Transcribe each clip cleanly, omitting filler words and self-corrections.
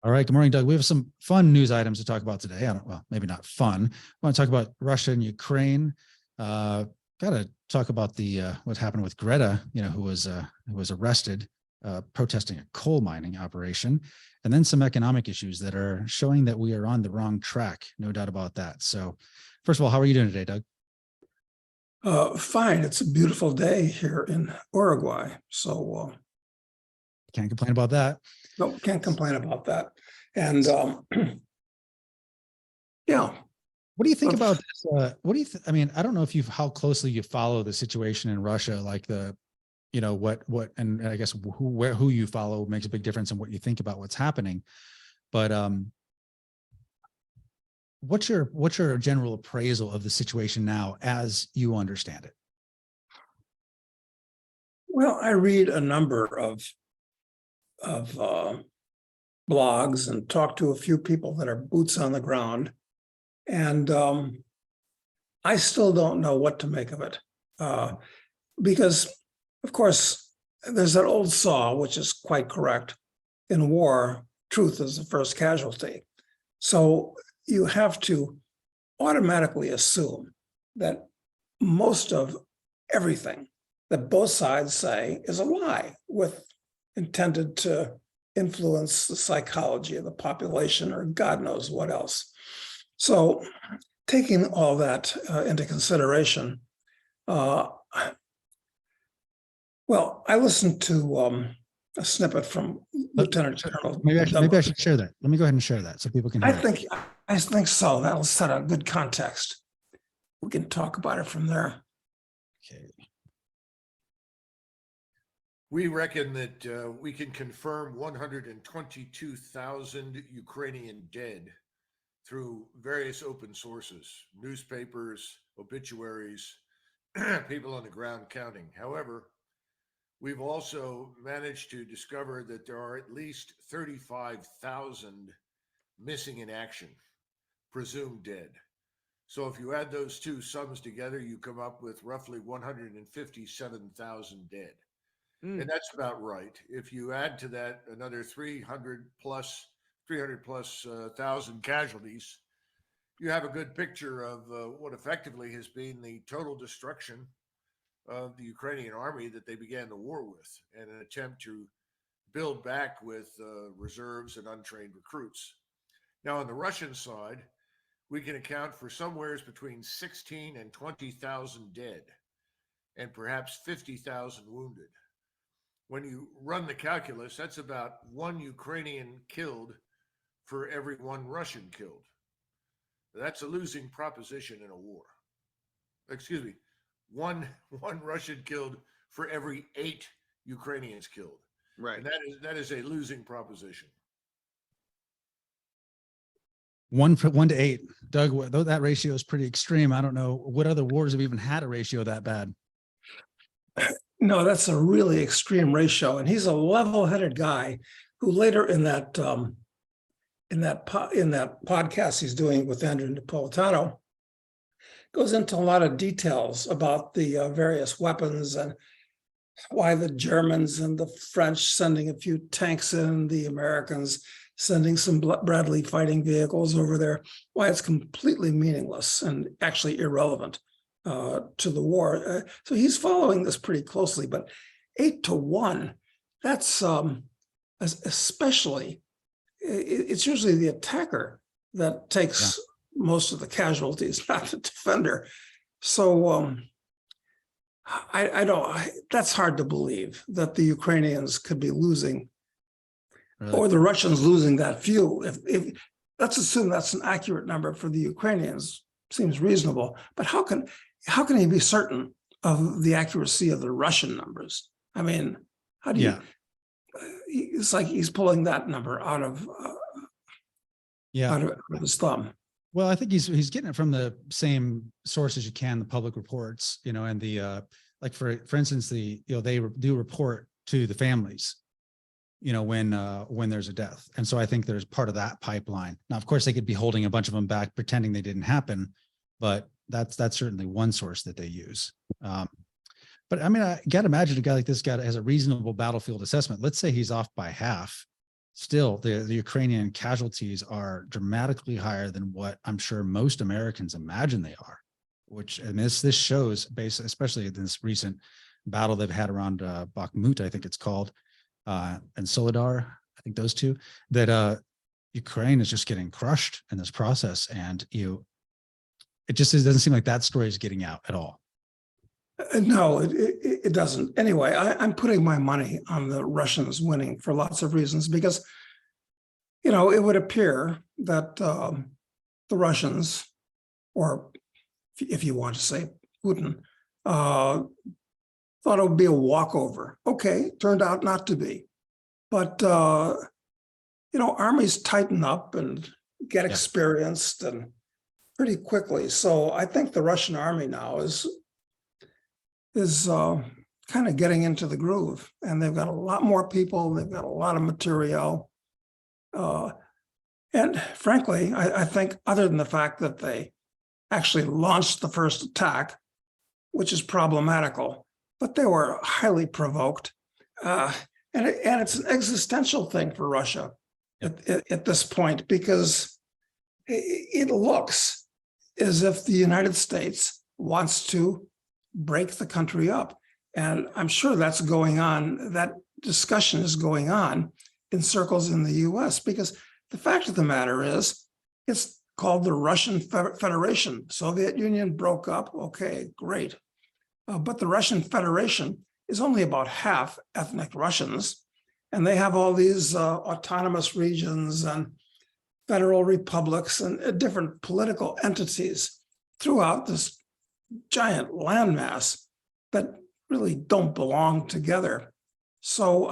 All right. Good morning, Doug. We have some fun news items to talk about today. Well, maybe not fun. I want to talk about Russia and Ukraine. Got to talk about what happened with Greta, who was arrested protesting a coal mining operation, and then some economic issues that are showing that we are on the wrong track. No doubt about that. So, first of all, how are you doing today, Doug? Fine. It's a beautiful day here in Uruguay, so can't complain about that. No, can't complain about that. And yeah. What do you think about this? What do you I mean, I don't know how closely you follow the situation in Russia, like and I guess who you follow makes a big difference in what you think about what's happening. But what's your general appraisal of the situation now as you understand it? Well, I read a number of blogs and talk to a few people that are boots on the ground. And I still don't know what to make of it. Because, of course, there's that old saw, which is quite correct. In war, truth is the first casualty. So you have to automatically assume that most of everything that both sides say is a lie, intended to influence the psychology of the population or God knows what else. So taking all that into consideration, well, I listened to a snippet from Lieutenant Colonel. Maybe I should share that. Let me go ahead and share that so people can hear it. I think so. That'll set a good context. We can talk about it from there. Okay. We reckon that we can confirm 122,000 Ukrainian dead through various open sources, newspapers, obituaries, people on the ground counting. However, we've also managed to discover that there are at least 35,000 missing in action, presumed dead. So if you add those two sums together, you come up with roughly 157,000 dead. And that's about right. If you add to that another 300 plus thousand casualties, you have a good picture of what effectively has been the total destruction of the Ukrainian army that they began the war with, and an attempt to build back with reserves and untrained recruits. Now, on the Russian side, we can account for somewhere between 16 and 20,000 dead, and perhaps 50,000 wounded. When you run the calculus, that's about one Ukrainian killed for every one Russian killed. That's a losing proposition in a war. Excuse me, one Russian killed for every 8 Ukrainians killed. Right. And that is a losing proposition. 1 to 8. Doug, though that ratio is pretty extreme, I don't know what other wars have even had a ratio that bad. No, that's a really extreme ratio, and he's a level-headed guy who later in that podcast he's doing with Andrew Napolitano goes into a lot of details about the various weapons and why the Germans and the French sending a few tanks in, the Americans sending some Bradley fighting vehicles over there, why it's completely meaningless and actually irrelevant to the war. So he's following this pretty closely, but 8-1, that's especially, it's usually the attacker that takes most of the casualties, not the defender. So that's hard to believe that the Ukrainians could be losing or the Russians losing that few. If let's assume that's an accurate number for the Ukrainians, seems reasonable, but how can he be certain of the accuracy of the Russian numbers? I mean, how do you, it's like he's pulling that number out of his thumb. Well, I think he's getting it from the same sources you can, the public reports, and the like for instance, they do report to the families, when there's a death. And so I think there's part of that pipeline. Now, of course, they could be holding a bunch of them back, pretending they didn't happen, but that's certainly one source that they use. But I mean, I got to imagine a guy like this guy has a reasonable battlefield assessment. Let's say he's off by half. still the Ukrainian casualties are dramatically higher than what I'm sure most Americans imagine they are, which, and this shows, especially in this recent battle they've had around Bakhmut, I think it's called, and Solidar, I think those two, that Ukraine is just getting crushed in this process. And it doesn't seem like that story is getting out at all. No, it doesn't. Anyway, I'm putting my money on the Russians winning for lots of reasons, because, it would appear that the Russians, or if you want to say Putin, thought it would be a walkover. Okay, turned out not to be. But, armies tighten up and get experienced and pretty quickly. So I think the Russian army now is kind of getting into the groove, and they've got a lot more people. They've got a lot of material. And frankly, I think, other than the fact that they actually launched the first attack, which is problematical, but they were highly provoked. And it's an existential thing for Russia at this point, because it looks as if the United States wants to break the country up. And I'm sure that's going on. That discussion is going on in circles in the US, because the fact of the matter is, it's called the Russian Federation. Soviet Union broke up. Okay, great. But the Russian Federation is only about half ethnic Russians. And they have all these autonomous regions and federal republics and different political entities throughout this giant landmass that really don't belong together. So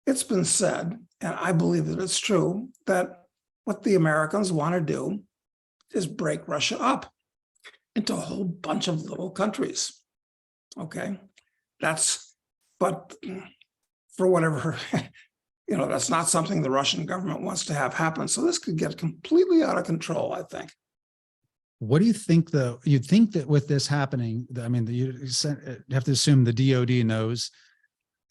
it's been said, and I believe that it's true, that what the Americans want to do is break Russia up into a whole bunch of little countries. Okay, but for whatever, that's not something the Russian government wants to have happen. So this could get completely out of control, I think. What do you think, though? You'd think that with this happening, I mean, you have to assume the DoD knows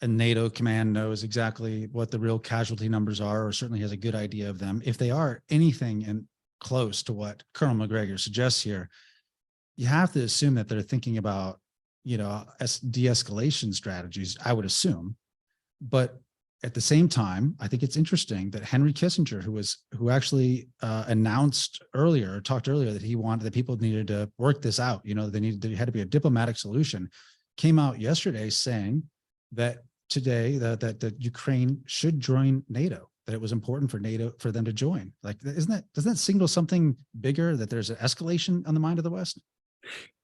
and NATO command knows exactly what the real casualty numbers are, or certainly has a good idea of them. If they are anything close to what Colonel McGregor suggests here, you have to assume that they're thinking about, de-escalation strategies, I would assume. But at the same time, I think it's interesting that Henry Kissinger, who actually announced earlier, or talked earlier, that he wanted, that people needed to work this out, there had to be a diplomatic solution, came out yesterday saying that today that Ukraine should join NATO, that it was important for NATO, for them to join. Like, doesn't that signal something bigger, that there's an escalation on the mind of the West?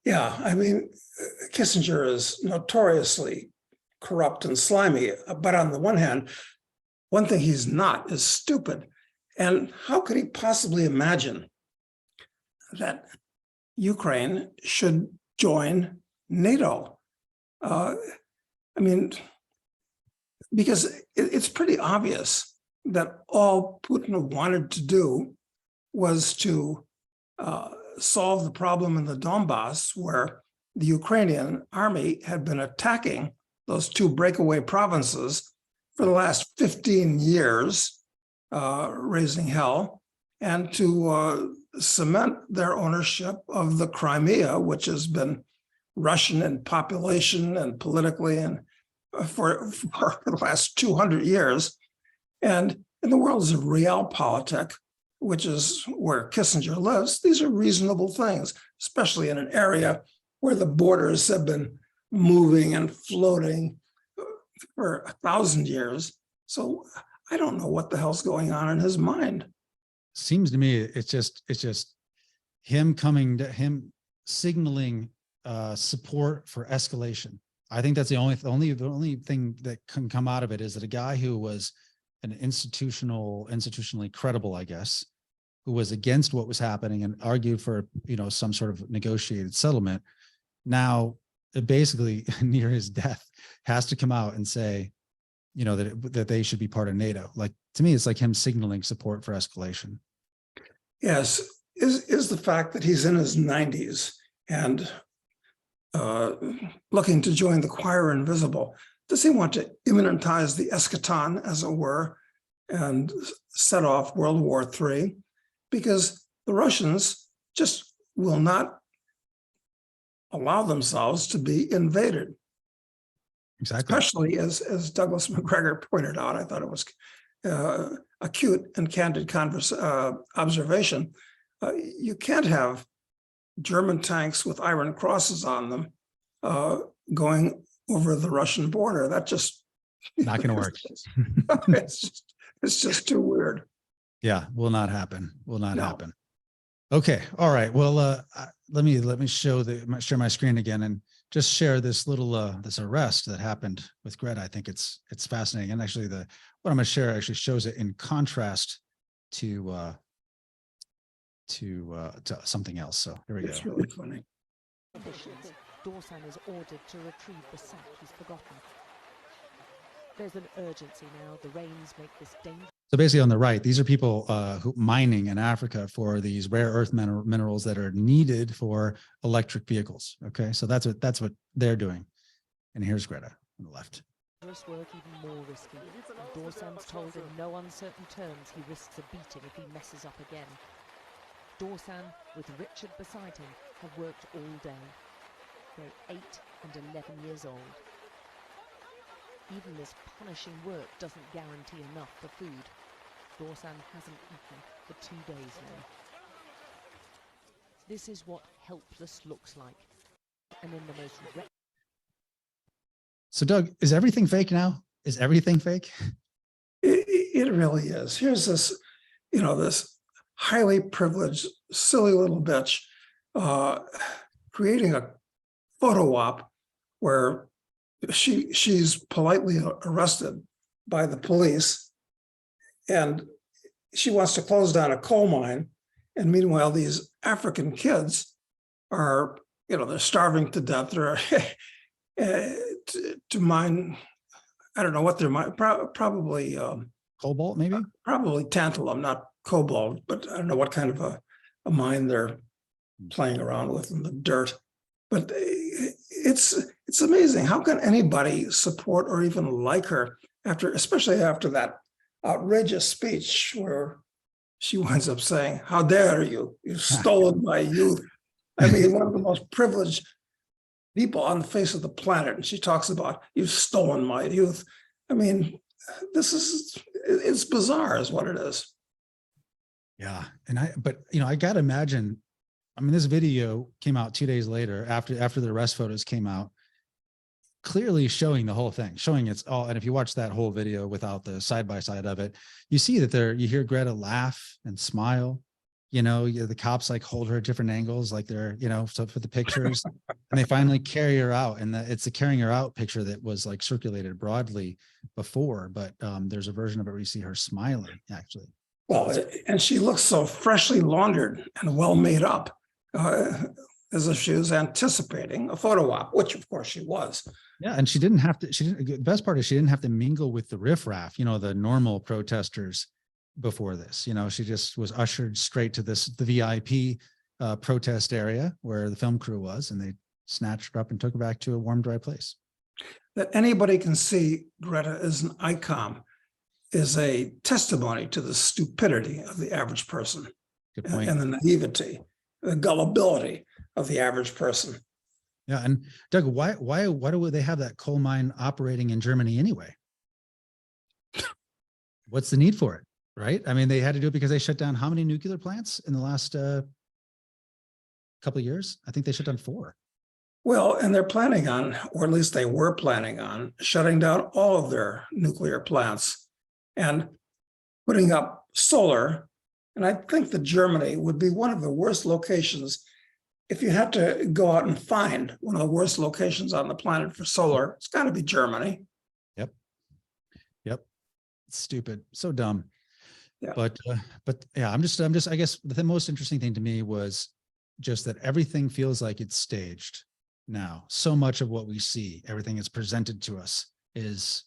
Yeah, I mean, Kissinger is notoriously corrupt and slimy, but on the one hand, one thing he's not is stupid. And how could he possibly imagine that Ukraine should join NATO? I mean, because it's pretty obvious that all Putin wanted to do was to solve the problem in the Donbass, where the Ukrainian army had been attacking those two breakaway provinces for the last 15 years, raising hell, and to cement their ownership of the Crimea, which has been Russian in population and politically and for the last 200 years. And in the worlds of realpolitik, which is where Kissinger lives, these are reasonable things, especially in an area where the borders have been moving and floating for 1,000 years. So I don't know what the hell's going on in his mind. Seems to me it's just him signaling support for escalation. I think that's the only thing that can come out of it, is that a guy who was an institutionally credible, I guess, who was against what was happening and argued for, some sort of negotiated settlement, now basically near his death has to come out and say, that they should be part of NATO. Like, to me, it's like him signaling support for escalation. Yes, is the fact that he's in his 90s and looking to join the choir invisible. Does he want to immanentize the eschaton, as it were, and set off World War III, because the Russians just will not allow themselves to be invaded. Exactly. Especially as Douglas McGregor pointed out, I thought it was a cute and candid observation. You can't have German tanks with iron crosses on them going over the Russian border. That just Not going to work. It's just too weird. Yeah, will not happen. Will not No. happen. Okay. All right. Well, let me share my screen again and just share this little this arrest that happened with Greta. I think it's fascinating. And actually what I'm going to share actually shows it in contrast to something else. So here we go. It's really funny. Dorsan is ordered to retrieve the sack he's forgotten. There's an urgency now. The rains make this dangerous. So basically on the right, these are people who mining in Africa for these rare earth minerals that are needed for electric vehicles. Okay, so that's what they're doing. And here's Greta on the left. Work even more risky. And Dorsan's told in no uncertain terms he risks a beating if he messes up again. Dorsan, with Richard beside him, have worked all day. They're 8 and 11 years old. Even this punishing work doesn't guarantee enough for food. Dorsan hasn't eaten for 2 days now. This is what helpless looks like. And in the most... So Doug, is everything fake now? Is everything fake? It really is. Here's this, this highly privileged, silly little bitch creating a photo op where she's politely arrested by the police, and she wants to close down a coal mine. And meanwhile, these African kids are, they're starving to death. They're to mine, I don't know what they're mining, probably Cobalt, maybe? Probably tantalum, not cobalt, but I don't know what kind of a mine they're playing around with in the dirt. But it's amazing. How can anybody support or even like her especially after that outrageous speech where she winds up saying, "How dare you? You've stolen my youth." I mean, one of the most privileged people on the face of the planet. And she talks about, "You've stolen my youth." I mean, it's bizarre is what it is. Yeah. And I got to imagine, this video came out 2 days later after the arrest photos came out, clearly showing the whole thing, showing it's all. And if you watch that whole video without the side-by-side of it, you see that you hear Greta laugh and smile. The cops like hold her at different angles, like they're, so for the pictures, and they finally carry her out. And it's the carrying her out picture that was like circulated broadly before, but there's a version of it where you see her smiling actually. Well, and she looks so freshly laundered and well made up, as if she was anticipating a photo op, which of course she was. Yeah, and the best part is she didn't have to mingle with the riffraff, the normal protesters before this. She just was ushered straight to the VIP protest area where the film crew was, and they snatched her up and took her back to a warm, dry place. That anybody can see Greta as an icon is a testimony to the stupidity of the average person. Good point. And the naivety, the gullibility of the average person. Yeah, and Doug, why do they have that coal mine operating in Germany anyway? What's the need for it, right? They had to do it because they shut down how many nuclear plants in the last couple of years? I think they shut down 4. Well, and they're planning on, or at least they were planning on, shutting down all of their nuclear plants and putting up solar. And I think that Germany would be one of the worst locations. If you had to go out and find one of the worst locations on the planet for solar, it's got to be Germany. Yep. It's stupid. So dumb. Yeah. But yeah, I'm just, I guess the most interesting thing to me was just that everything feels like it's staged now. So much of what we see, everything that's presented to us is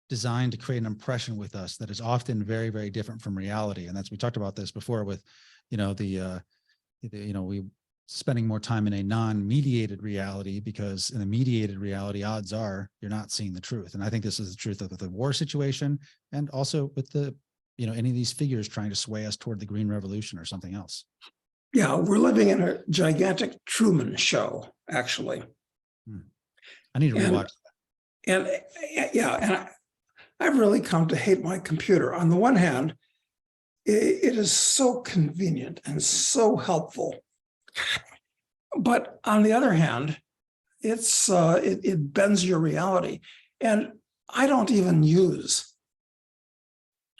designed to create an impression with us that is often very, very different from reality. And we talked about this before with, we spending more time in a non-mediated reality, because in a mediated reality, odds are you're not seeing the truth. And I think this is the truth of the war situation, and also with the, any of these figures trying to sway us toward the Green Revolution or something else. Yeah, we're living in a gigantic Truman Show, actually. I need to rewatch And yeah, and I've really come to hate my computer. On the one hand, it is so convenient and so helpful. But on the other hand, it bends your reality. And I don't even use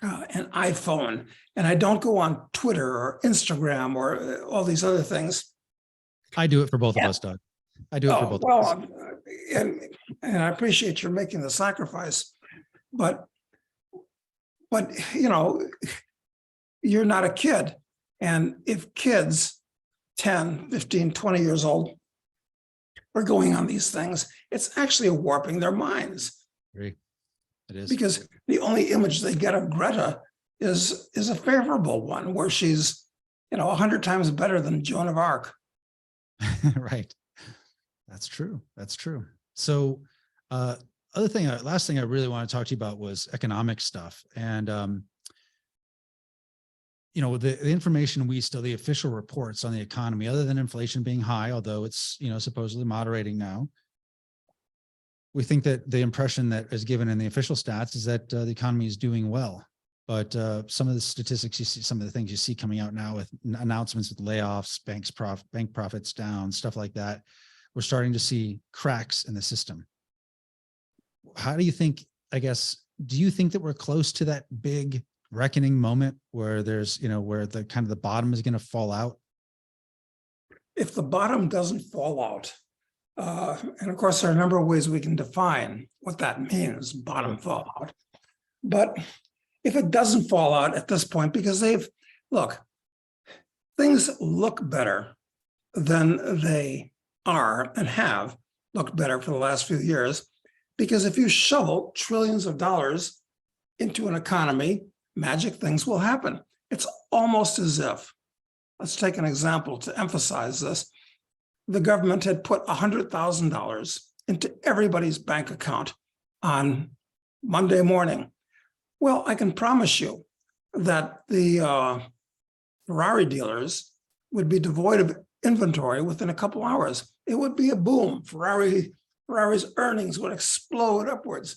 an iPhone, and I don't go on Twitter or Instagram or all these other things. I do it for both of us, Doug. I do it for both of us. And I appreciate you're making the sacrifice, but you're not a kid. And if kids 10, 15, 20 years old are going on these things, it's actually warping their minds. Agree. It is. Because the only image they get of Greta is a favorable one, where she's 100 times better than Joan of Arc. Right. That's true. That's true. So last thing I really want to talk to you about was economic stuff. And, the information the official reports on the economy, other than inflation being high, although it's, supposedly moderating now, we think that the impression that is given in the official stats is that the economy is doing well. But some of the statistics you see, some of the things you see coming out now with announcements with layoffs, bank profits down, stuff like that, we're starting to see cracks in the system. How do you think, do you think that we're close to that big reckoning moment where there's, where the kind of the bottom is going to fall out? If the bottom doesn't fall out, and of course, there are a number of ways we can define what that means, bottom fall out. But if it doesn't fall out at this point, because things look better than they are and have looked better for the last few years, because if you shovel trillions of dollars into an economy, magic things will happen. It's almost as if, let's take an example to emphasize this, the government had put $100,000 into everybody's bank account on Monday morning. Well, I can promise you that the Ferrari dealers would be devoid of inventory within a couple hours. It would be a boom. Ferrari's earnings would explode upwards.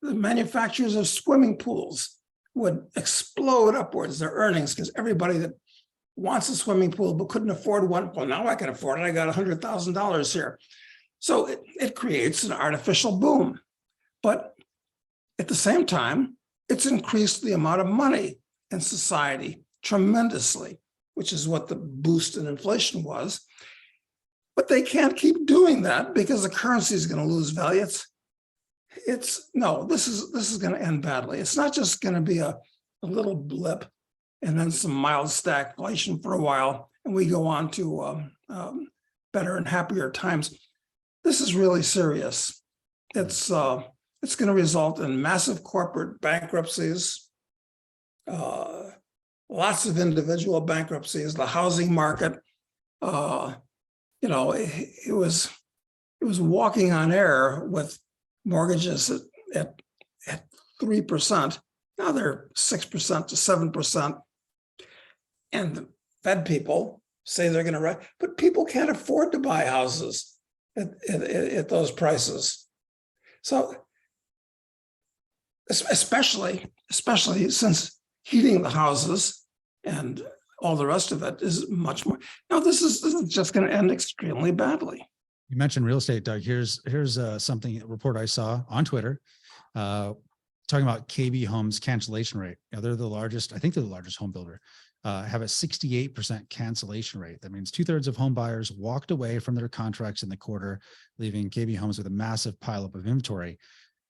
The manufacturers of swimming pools would explode upwards, their earnings, because everybody that wants a swimming pool but couldn't afford one, well, now I can afford it. I got $100,000 here. So it creates an artificial boom. But at the same time, it's increased the amount of money in society tremendously, which is what the boost in inflation was. But they can't keep doing that because the currency is going to lose value. This is going to end badly. It's not just going to be a little blip and then some mild stagflation for a while, and we go on to better and happier times. This is really serious. It's going to result in massive corporate bankruptcies, lots of individual bankruptcies, the housing market. It was walking on air with mortgages at 3%. Now they're 6% to 7%. And the Fed people say they're going to write, but people can't afford to buy houses at those prices. So especially since heating the houses and all the rest of it is much more. Now this is just going to end extremely badly. You mentioned real estate, Doug. Here's a report I saw on Twitter talking about KB Homes cancellation rate. They're the largest, I think they're the largest home builder, have a 68% cancellation rate. That means 2/3 of home buyers walked away from their contracts in the quarter, leaving KB Homes with a massive pileup of inventory.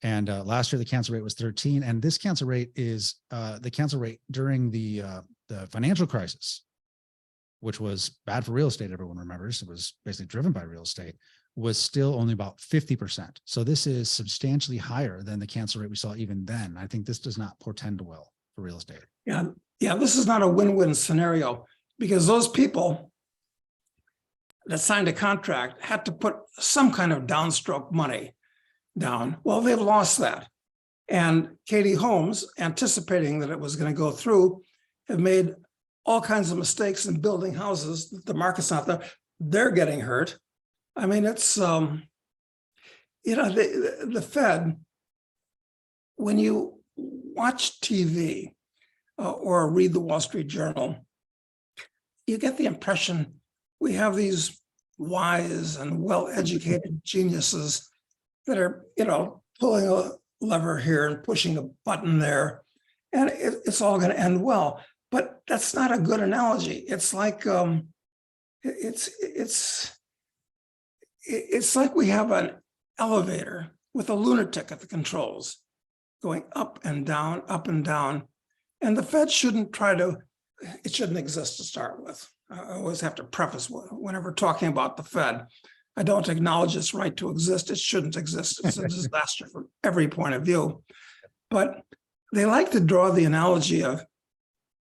And last year, the cancel rate was 13. And this cancel rate is the cancel rate during the financial crisis, which was bad for real estate. Everyone remembers it was basically driven by real estate, was still only about 50%. So this is substantially higher than the cancel rate we saw even then. I think this does not portend well for real estate. Yeah, this is not a win-win scenario because those people, that signed a contract had to put some kind of downstroke money down. Well, they've lost that. And Katie Holmes, anticipating that it was going to go through, have made all kinds of mistakes in building houses that the market's not there. They're getting hurt. I mean, it's, the Fed, when you watch TV or read the Wall Street Journal, you get the impression we have these wise and well-educated geniuses that are, pulling a lever here and pushing a button there, and it's all going to end well. But that's not a good analogy. It's like it's like we have an elevator with a lunatic at the controls, going up and down, and the Fed shouldn't it shouldn't exist to start with. I always have to preface whenever talking about the Fed, I don't acknowledge its right to exist. It shouldn't exist. It's a disaster from every point of view. But they like to draw the analogy of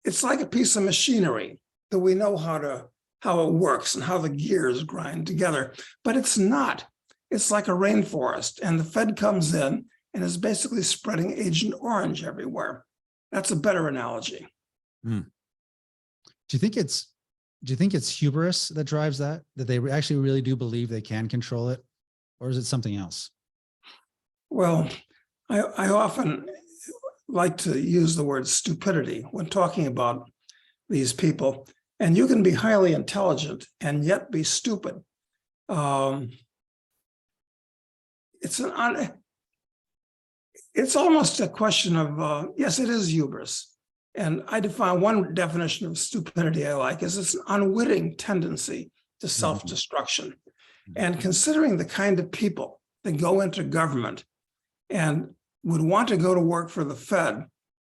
it's like a piece of machinery that we know how it works and how the gears grind together, but it's not. It's like a rainforest, and the Fed comes in and is basically spreading Agent Orange everywhere. That's a better analogy. Do you think it's hubris that drives that they actually really do believe they can control it, or is it something else? Well, I often like to use the word stupidity when talking about these people, and you can be highly intelligent and yet be stupid. It's almost a question of, yes, it is hubris. And I define one definition of stupidity I like is it's an unwitting tendency to self-destruction. And considering the kind of people that go into government and would want to go to work for the Fed,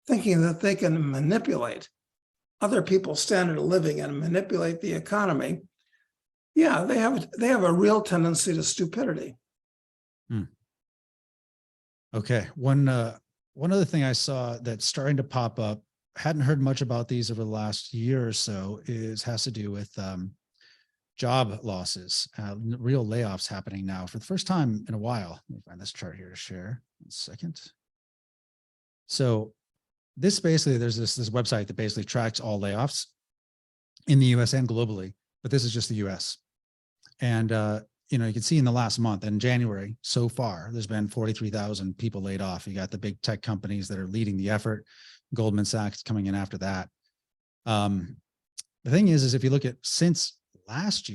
thinking that they can manipulate other people's standard of living and manipulate the economy, yeah, they have a real tendency to stupidity. Okay, one other thing I saw that's starting to pop up, hadn't heard much about these over the last year or so, has to do with job losses, real layoffs happening now for the first time in a while. Let me find this chart here to share. 1 second. So this basically, there's this website that basically tracks all layoffs in the US and globally, but this is just the US. And you can see in the last month, in January, so far, there's been 43,000 people laid off. You got the big tech companies that are leading the effort. Goldman Sachs coming in after that. The thing is if you look at since last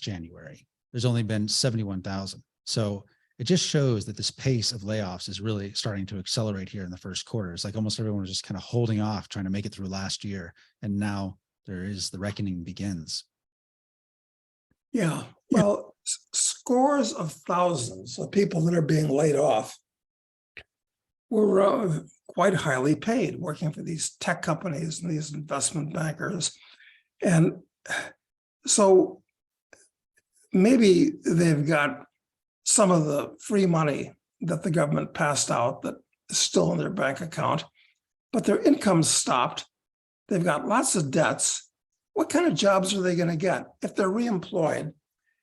January, there's only been 71,000. So it just shows that this pace of layoffs is really starting to accelerate here in the first quarter. It's like almost everyone was just kind of holding off, trying to make it through last year. And now the reckoning begins. Yeah, well, scores of thousands of people that are being laid off were quite highly paid working for these tech companies and these investment bankers. And so maybe they've got some of the free money that the government passed out that is still in their bank account, but their income's stopped. They've got lots of debts. What kind of jobs are they going to get? If they're reemployed,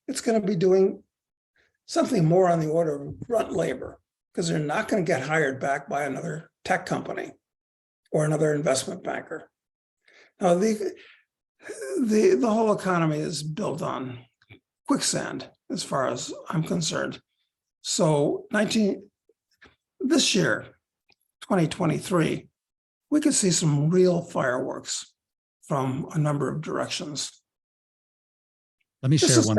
it's going to be doing something more on the order of grunt labor, because they're not going to get hired back by another tech company or another investment banker. Now, the whole economy is built on quicksand, as far as I'm concerned. So this year, 2023, we could see some real fireworks from a number of directions. Let me share one.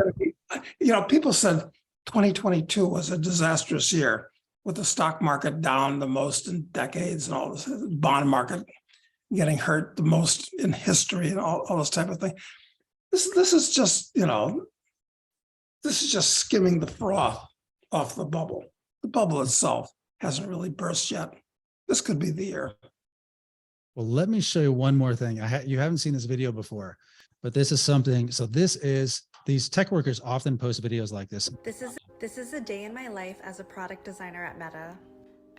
People said 2022 was a disastrous year, with the stock market down the most in decades and all this, bond market getting hurt the most in history and all this type of thing. This is just, this is just skimming the froth off the bubble. The bubble itself hasn't really burst yet. This could be the year. Well, let me show you one more thing. You haven't seen this video before, but this is something. So these tech workers often post videos like this. This is a day in my life as a product designer at Meta.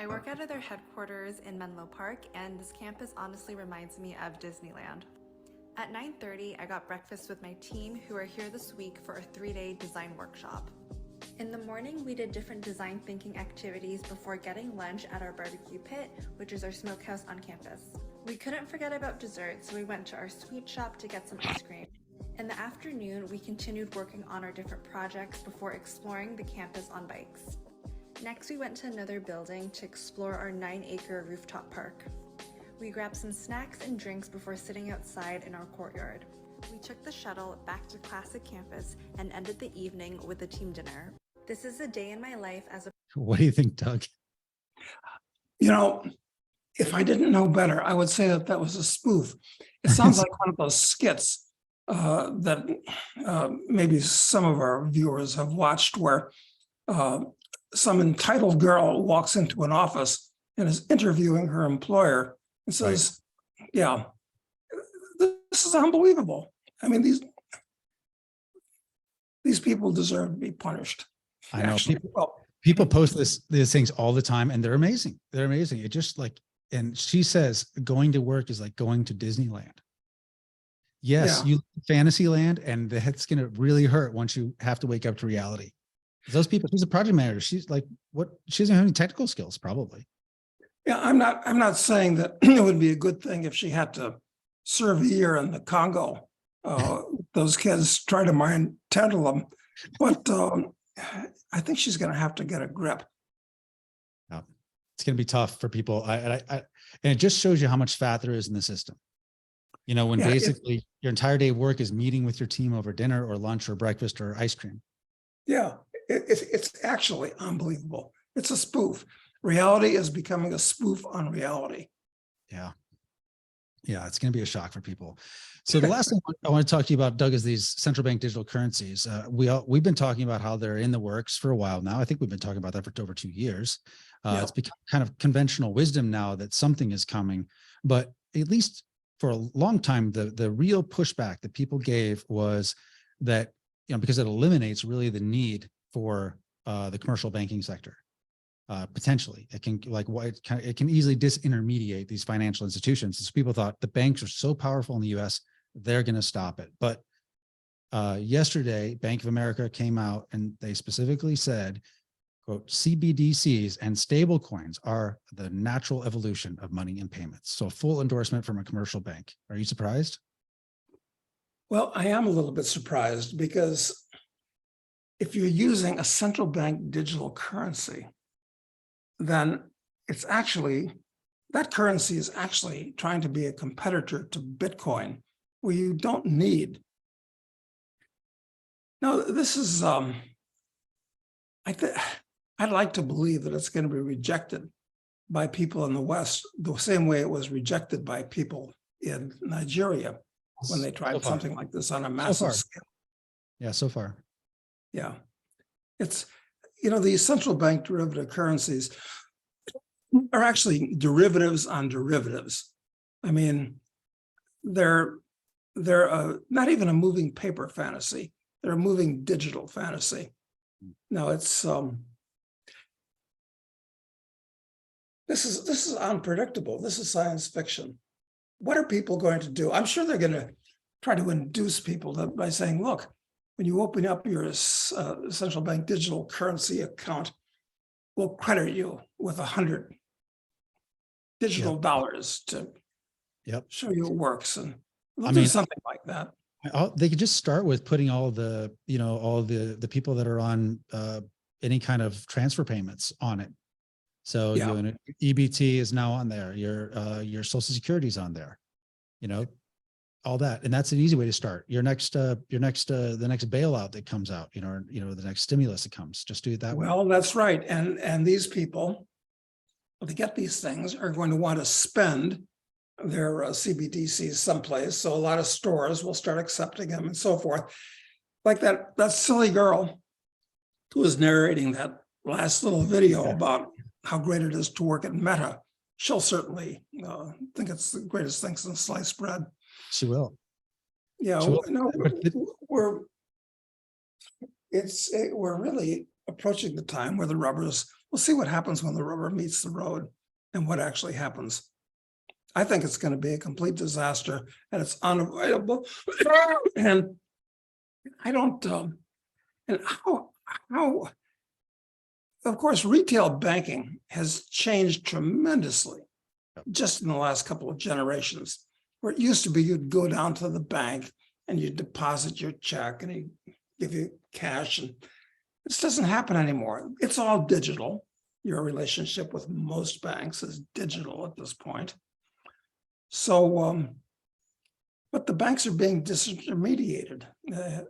I work out of their headquarters in Menlo Park, and this campus honestly reminds me of Disneyland. At 9:30, I got breakfast with my team who are here this week for a 3-day design workshop. In the morning, we did different design thinking activities before getting lunch at our barbecue pit, which is our smokehouse on campus. We couldn't forget about dessert, so we went to our sweet shop to get some ice cream. In the afternoon, we continued working on our different projects before exploring the campus on bikes. Next, we went to another building to explore our 9-acre rooftop park. We grabbed some snacks and drinks before sitting outside in our courtyard. We took the shuttle back to Classic Campus and ended the evening with a team dinner. This is a day in my life as a... What do you think, Doug? You know, if I didn't know better, I would say that that was a spoof. It sounds like one of those skits that maybe some of our viewers have watched, where some entitled girl walks into an office and is interviewing her employer and says, right, yeah, this is unbelievable. I mean, these people deserve to be punished. I know. Actually, people post these things all the time, and they're amazing. They're amazing. It just like, and she says going to work is like going to Disneyland. Yes, yeah, you fantasy land, and that's going to really hurt once you have to wake up to reality. Those people, she's a project manager. She's like, what? She doesn't have any technical skills, probably. yeah. I'm not saying that it would be a good thing if she had to serve a year in the Congo. Those kids try to mine tantalum, but I think she's going to have to get a grip. Yeah. It's going to be tough for people. And it just shows you how much fat there is in the system. You know, when Yeah, basically your entire day of work is meeting with your team over dinner or lunch or breakfast or ice cream. Yeah, it's actually unbelievable. It's a spoof. Reality is becoming a spoof on reality. Yeah. Yeah, it's going to be a shock for people. So the last thing I want to talk to you about, Doug, is these central bank digital currencies. We've been talking about how they're in the works for a while now. I think we've been talking about that for over 2 years. Yeah. It's become kind of conventional wisdom now that something is coming, but at least for a long time, the real pushback that people gave was that, you know, because it eliminates really the need for the commercial banking sector. Potentially, it can it can easily disintermediate these financial institutions. So people thought the banks are so powerful in the U.S., they're going to stop it. But yesterday, Bank of America came out and they specifically said, quote, CBDCs and stable coins are the natural evolution of money and payments. So full endorsement from a commercial bank. Are you surprised? Well, I am a little bit surprised, because if you're using a central bank digital currency, then it's actually, that currency is actually trying to be a competitor to Bitcoin, where you don't need. No, this is, I'd like to believe that it's going to be rejected by people in the West the same way it was rejected by people in Nigeria when they tried something like this on a massive scale. Yeah, so far. Yeah. It's, you know, these central bank derivative currencies are actually derivatives on derivatives. I mean, they're not even a moving paper fantasy. They're a moving digital fantasy. No, it's this is unpredictable. This is science fiction. What are people going to do? I'm sure they're going to try to induce people by saying, look, when you open up your central bank digital currency account, we'll credit you with 100 digital dollars to show you it works. And they'll do something like that. They could just start with putting all the, you know, all the people that are on any kind of transfer payments on it. So you know, EBT is now on there. Your Social Security is on there. You know, all that, and that's an easy way to start. The next bailout that comes out, you know, the next stimulus that comes, just do it that way. Well, that's right. And these people, to get these things, are going to want to spend their CBDCs someplace. So a lot of stores will start accepting them and so forth. Like that silly girl who was narrating that last little video about how great it is to work at Meta. She'll certainly think it's the greatest thing since sliced bread. She will. Yeah, She will. no, we're really approaching the time where the rubbers. We'll see what happens when the rubber meets the road and what actually happens. I think it's going to be a complete disaster, and it's unavoidable. And I don't, and how, of course, retail banking has changed tremendously just in the last couple of generations, where it used to be you'd go down to the bank and you deposit your check and he give you cash, and this doesn't happen anymore. It's all digital. Your relationship with most banks is digital at this point. So, but the banks are being disintermediated in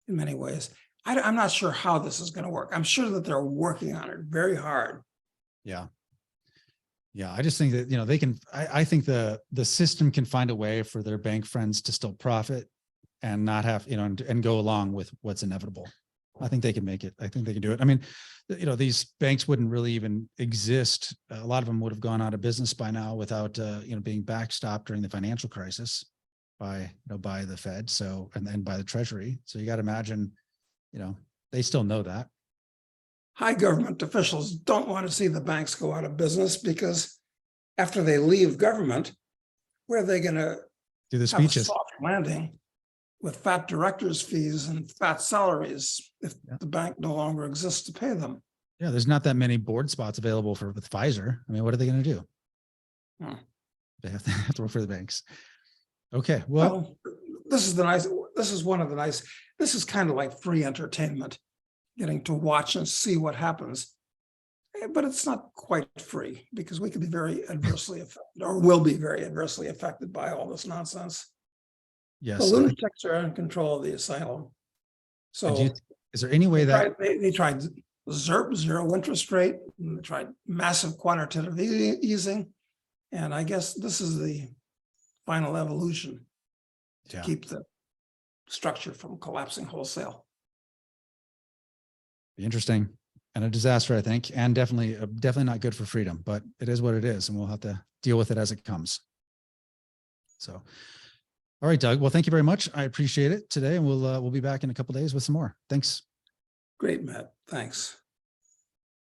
many ways. I'm not sure how this is going to work. I'm sure that they're working on it very hard. Yeah. Yeah. I just think that, you know, they can, I think the system can find a way for their bank friends to still profit and not have, you know, and go along with what's inevitable. I think they can make it. I think they can do it. I mean, you know, these banks wouldn't really even exist. A lot of them would have gone out of business by now without, you know, being backstopped during the financial crisis by, you know, by the Fed. So, and then by the Treasury. So you got to imagine, you know, they still know that. High government officials don't want to see the banks go out of business, because after they leave government, where are they going to Do the have a speeches. soft landing with fat directors' fees and fat salaries if the bank no longer exists to pay them? Yeah, there's not that many board spots available with Pfizer. I mean, what are they going to do? They have to work for the banks. Okay, well, this is kind of like free entertainment, getting to watch and see what happens. But it's not quite free, because we could be very adversely affected, or will be very adversely affected by all this nonsense. yes. The lunatics are in control of the asylum. So Is there any way that they tried ZIRP, zero interest rate, and they tried massive quantitative easing. And I guess this is the final evolution to keep the structure from collapsing wholesale. be interesting and a disaster, I think, and definitely not good for freedom, but it is what it is, and we'll have to deal with it as it comes. So, all right, Doug. Well, thank you very much. I appreciate it today, and we'll be back in a couple of days with some more. Thanks. Great, Matt. Thanks.